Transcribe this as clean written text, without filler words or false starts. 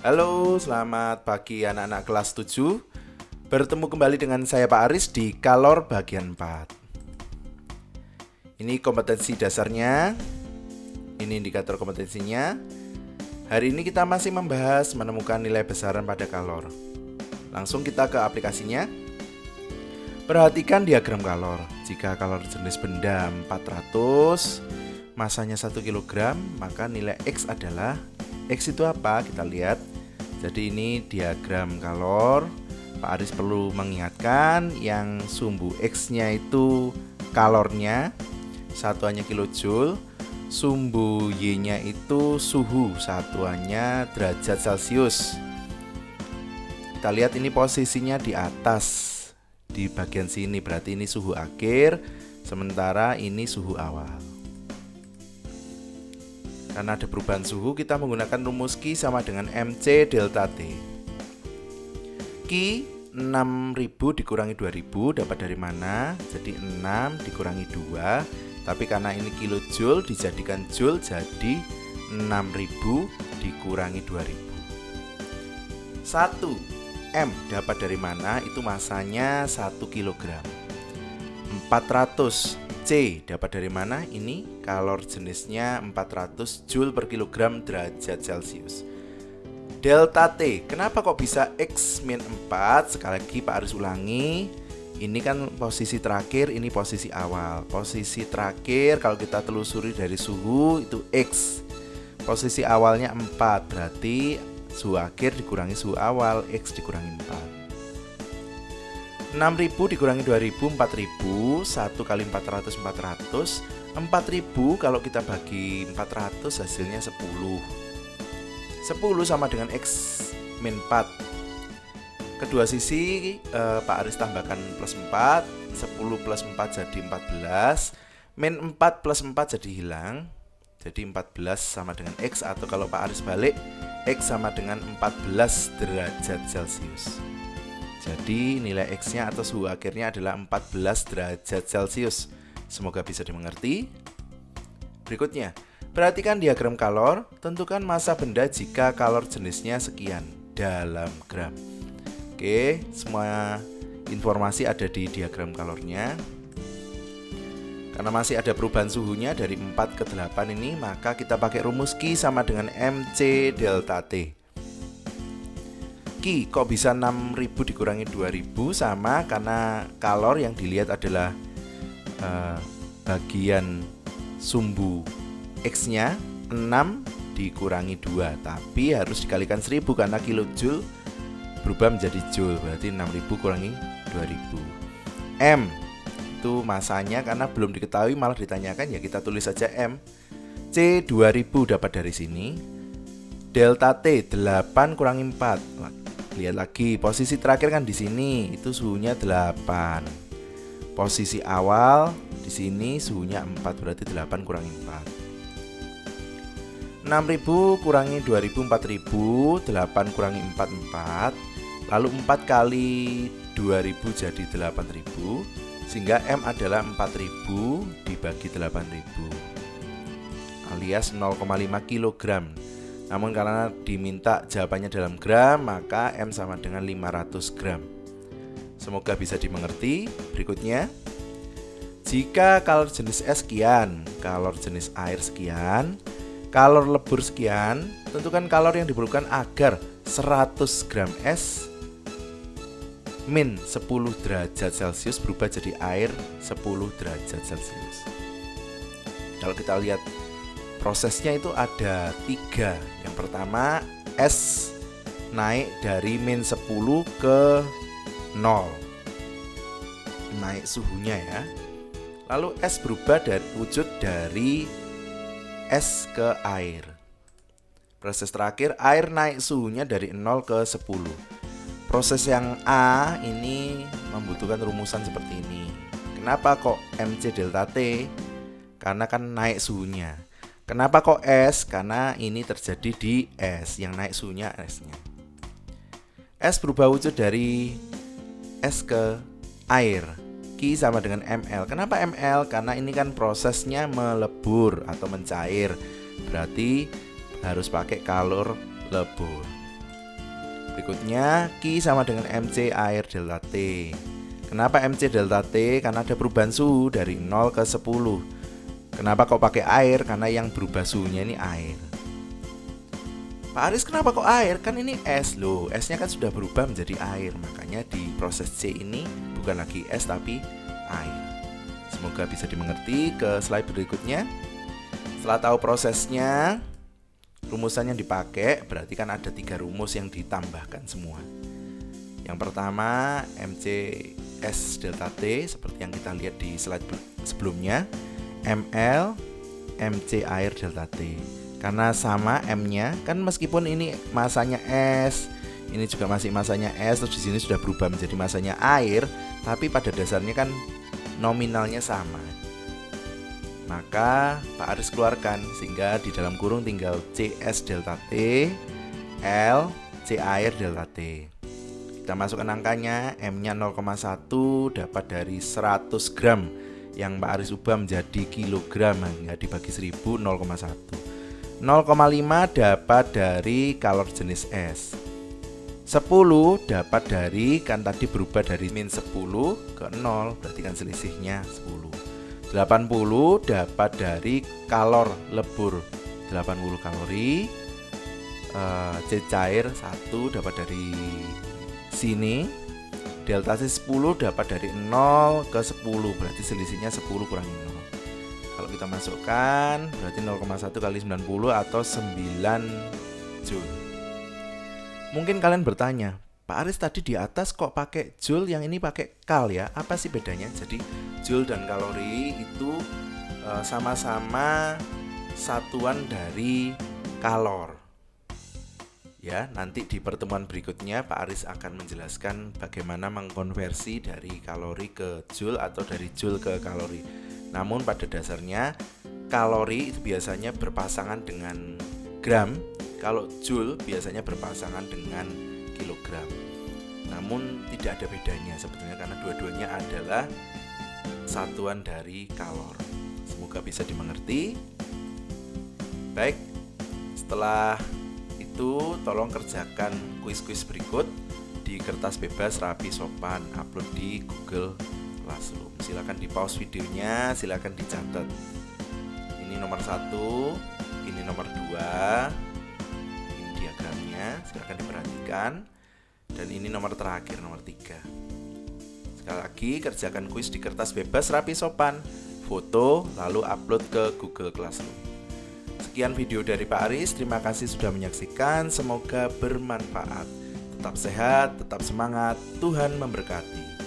Halo, selamat pagi anak-anak kelas 7. Bertemu kembali dengan saya Pak Aris di Kalor bagian 4. Ini kompetensi dasarnya. Ini indikator kompetensinya. Hari ini kita masih membahas menemukan nilai besaran pada kalor. Langsung kita ke aplikasinya. Perhatikan diagram kalor. Jika kalor jenis benda 400, masanya 1 kg, maka nilai X adalah X itu apa? Kita lihat. Jadi ini diagram kalor. Pak Aris perlu mengingatkan yang sumbu X-nya itu kalornya, satuannya kilojoule. Sumbu Y-nya itu suhu, satuannya derajat Celcius. Kita lihat ini posisinya di atas, di bagian sini, berarti ini suhu akhir, sementara ini suhu awal. Karena ada perubahan suhu, kita menggunakan rumus Q sama dengan MC delta T. Q 6000 dikurangi 2000 dapat dari mana? Jadi 6 dikurangi 2. Tapi karena ini kilojoule dijadikan joule, jadi 6000 dikurangi 2000. 1 M dapat dari mana? Itu masanya 1 kg. 400 C dapat dari mana? Ini kalor jenisnya 400 Joule per kilogram derajat Celcius. Delta T, kenapa kok bisa X min 4? Sekali lagi Pak Aris ulangi. Ini kan posisi terakhir, ini posisi awal. Posisi terakhir kalau kita telusuri dari suhu itu X. Posisi awalnya 4, berarti suhu akhir dikurangi suhu awal, X dikurangi 4. 6000 dikurangi 2000, 4000. 1 kali 400, 400. 4000 kalau kita bagi 400 hasilnya 10. 10 sama dengan X min 4. Kedua sisi Pak Aris tambahkan plus 4. 10 plus 4 jadi 14. Min 4 plus 4 jadi hilang. Jadi 14 sama dengan X, atau kalau Pak Aris balik, X sama dengan 14 derajat Celcius. Jadi nilai X-nya atau suhu akhirnya adalah 14 derajat Celcius. Semoga bisa dimengerti. Berikutnya, perhatikan diagram kalor. Tentukan massa benda jika kalor jenisnya sekian dalam gram. Oke, semua informasi ada di diagram kalornya. Karena masih ada perubahan suhunya dari 4 ke 8 ini, maka kita pakai rumus Q sama dengan MC delta T. Q, kok bisa 6000 dikurangi 2000? Sama, karena kalor yang dilihat adalah bagian sumbu X-nya 6 dikurangi 2, tapi harus dikalikan 1000 karena kilojoule berubah menjadi joule, berarti 6000 kurangi 2000. M itu masanya, karena belum diketahui malah ditanyakan, ya kita tulis saja M. C 2000 dapat dari sini. Delta T 8 kurangi 4. Lihat lagi, posisi terakhir kan di sini, itu suhunya 8. Posisi awal di sini suhunya 4, berarti 8 kurangi 4. 6000 kurangi 2000, 4000. 8 kurangi 4, 4. Lalu 4 kali 2000 jadi 8000. Sehingga M adalah 4000 dibagi 8000, alias 0,5 kg. Namun karena diminta jawabannya dalam gram, maka M sama dengan 500 gram. Semoga bisa dimengerti. Berikutnya, jika kalor jenis S sekian, kalor jenis air sekian, kalor lebur sekian, tentukan kalor yang diperlukan agar 100 gram S min 10 derajat Celcius berubah jadi air 10 derajat Celcius. Kalau kita lihat prosesnya itu ada 3. Yang pertama, S naik dari min 10 ke 0, naik suhunya ya. Lalu S berubah dari wujud dari es ke air. Proses terakhir, air naik suhunya dari 0 ke 10. Proses yang A ini membutuhkan rumusan seperti ini. Kenapa kok MC delta T? Karena kan naik suhunya. Kenapa kok S? Karena ini terjadi di S, yang naik suhunya S-nya. S berubah wujud dari S ke air. Q sama dengan ml. Kenapa ml? Karena ini kan prosesnya melebur atau mencair. Berarti harus pakai kalor lebur. Berikutnya Q sama dengan MC air delta T. Kenapa MC delta T? Karena ada perubahan suhu dari 0 ke 10. Kenapa kok pakai air? Karena yang berubah suhunya ini air. Pak Aris, kenapa kok air? Kan ini es loh. Esnya kan sudah berubah menjadi air. Makanya di proses C ini bukan lagi es tapi air. Semoga bisa dimengerti. Ke slide berikutnya. Setelah tahu prosesnya, rumusan yang dipakai berarti kan ada 3 rumus yang ditambahkan semua. Yang pertama MCS delta T seperti yang kita lihat di slide sebelumnya, ml MC air delta T. Karena sama M-nya, kan meskipun ini masanya S, ini juga masih masanya S, terus di sini sudah berubah menjadi masanya air, tapi pada dasarnya kan nominalnya sama. Maka Pak Aris keluarkan sehingga di dalam kurung tinggal CS delta T, L C air delta T. Kita masukkan angkanya, M-nya 0,1 dapat dari 100 gram yang Pak Aris ubah menjadi kilogram, hingga dibagi 1000 0,1. 0,5 dapat dari kalor jenis S. 10 dapat dari, kan tadi berubah dari min 10 ke 0, berarti kan selisihnya 10. 80 dapat dari kalor lebur 80 kalori. C cair 1 dapat dari sini. Delta C 10 dapat dari 0 ke 10, berarti selisihnya 10 kurangi 0. Kalau kita masukkan berarti 0,1 kali 90 atau 9 Joule. Mungkin kalian bertanya, Pak Aris tadi di atas kok pakai Joule, yang ini pakai kal ya? Apa sih bedanya? Jadi Joule dan kalori itu sama-sama satuan dari kalor. Ya, nanti di pertemuan berikutnya Pak Aris akan menjelaskan bagaimana mengkonversi dari kalori ke Joule atau dari Joule ke kalori. Namun pada dasarnya kalori itu biasanya berpasangan dengan gram, kalau Joule biasanya berpasangan dengan kilogram. Namun tidak ada bedanya sebetulnya karena dua-duanya adalah satuan dari kalor. Semoga bisa dimengerti. Baik, setelah itu tolong kerjakan kuis-kuis berikut di kertas bebas rapi sopan, upload di Google Classroom. Silakan di pause videonya, silakan dicatat. Ini nomor 1, ini nomor 2, ini diagramnya, silakan diperhatikan. Dan ini nomor terakhir, nomor 3. Sekali lagi, kerjakan kuis di kertas bebas rapi sopan, foto, lalu upload ke Google Classroom. Sekian video dari Pak Aris, terima kasih sudah menyaksikan, semoga bermanfaat. Tetap sehat, tetap semangat, Tuhan memberkati.